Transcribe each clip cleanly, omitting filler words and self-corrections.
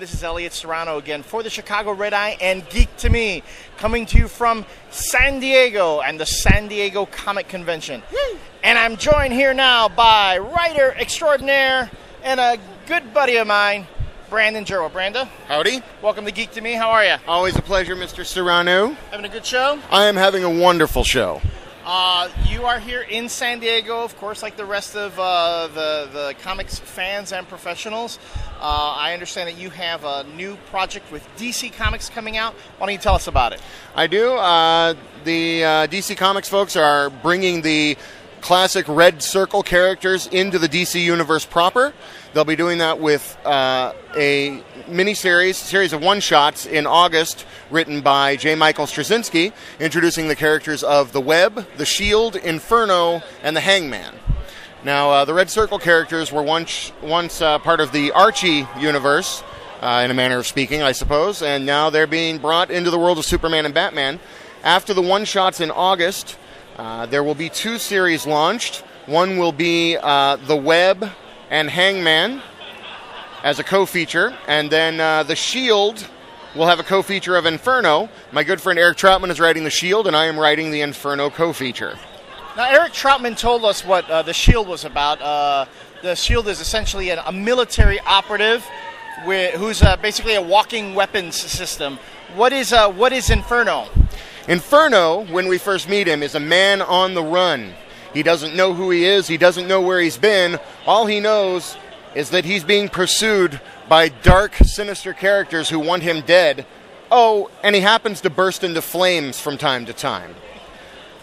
This is Elliot Serrano again for the Chicago Red-Eye and Geek to Me, coming to you from San Diego and the San Diego Comic Convention. Woo! And I'm joined here now by writer extraordinaire and a good buddy of mine, Brandon Jerwa. Branda. Howdy. Welcome to Geek to Me. How are you? Always a pleasure, Mr. Serrano. Having a good show? I am having a wonderful show. You are here in San Diego, of course, like the rest of the comics fans and professionals. I understand that you have a new project with DC Comics coming out. Why don't you tell us about it? I do. The DC Comics folks are bringing the classic Red Circle characters into the DC universe proper. They'll be doing that with a series of one-shots in August, written by J. Michael Straczynski, introducing the characters of the Web, the Shield, Inferno, and the Hangman. Now, the Red Circle characters were once part of the Archie universe, in a manner of speaking, I suppose, and now they're being brought into the world of Superman and Batman. After the one-shots in August, there will be two series launched. One will be the Web and Hangman as a co-feature, and then the Shield will have a co-feature of Inferno. My good friend Eric Troutman is writing the Shield, and I am writing the Inferno co-feature. Now, Eric Troutman told us what the Shield was about. The Shield is essentially a military operative who's basically a walking weapons system. What is Inferno? Inferno, when we first meet him, is a man on the run. He doesn't know who he is. He doesn't know where he's been. All he knows is that he's being pursued by dark, sinister characters who want him dead. Oh, and he happens to burst into flames from time to time.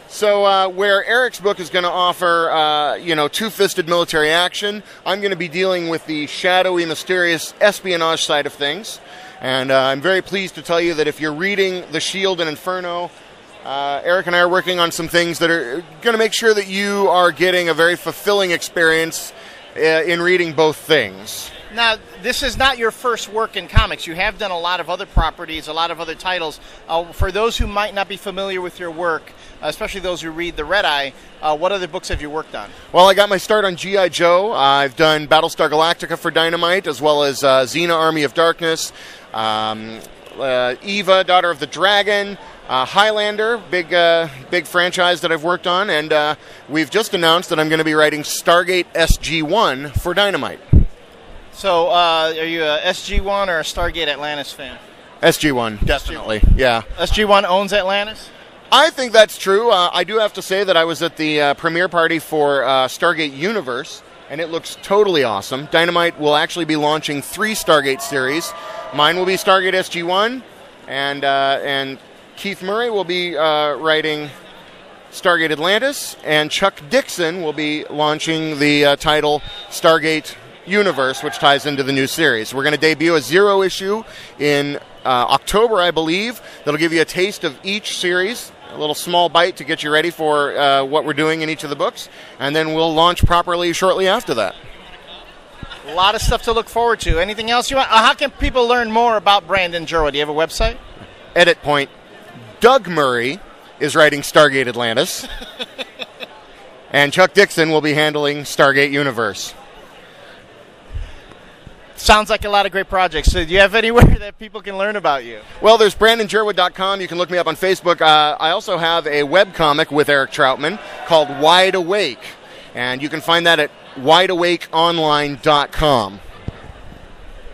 So where Eric's book is going to offer, two-fisted military action, I'm going to be dealing with the shadowy, mysterious espionage side of things. And I'm very pleased to tell you that if you're reading The Shield and Inferno, Eric and I are working on some things that are going to make sure that you are getting a very fulfilling experience in reading both things. Now, this is not your first work in comics. You have done a lot of other properties, a lot of other titles. For those who might not be familiar with your work, especially those who read The Red-Eye, what other books have you worked on? Well, I got my start on G.I. Joe. I've done Battlestar Galactica for Dynamite, as well as Xena, Army of Darkness, Eva, Daughter of the Dragon, Highlander, big franchise that I've worked on, and we've just announced that I'm going to be writing Stargate SG-1 for Dynamite. So, are you a SG-1 or a Stargate Atlantis fan? SG-1, definitely, yeah. SG-1 owns Atlantis? I think that's true. I do have to say that I was at the premiere party for Stargate Universe, and it looks totally awesome. Dynamite will actually be launching 3 Stargate series. Mine will be Stargate SG-1, and Keith Murray will be writing Stargate Atlantis, and Chuck Dixon will be launching the title Stargate Universe, which ties into the new series. We're going to debut a 0 issue in October, I believe. That'll give you a taste of each series, a little small bite to get you ready for what we're doing in each of the books, and then we'll launch properly shortly after that. A lot of stuff to look forward to. Anything else you want? How can people learn more about Brandon Jerwa? Do you have a website? Edit point. Doug Murray is writing Stargate Atlantis, and Chuck Dixon will be handling Stargate Universe. Sounds like a lot of great projects. So do you have anywhere that people can learn about you? Well, there's BrandonJerwa.com. You can look me up on Facebook. I also have a webcomic with Eric Troutman called Wide Awake, and you can find that at wideawakeonline.com.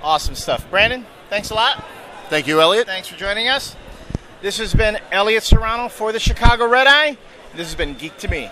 Awesome stuff. Brandon, thanks a lot. Thank you, Elliot. Thanks for joining us. This has been Elliot Serrano for the Chicago Red-Eye. This has been Geek to Me.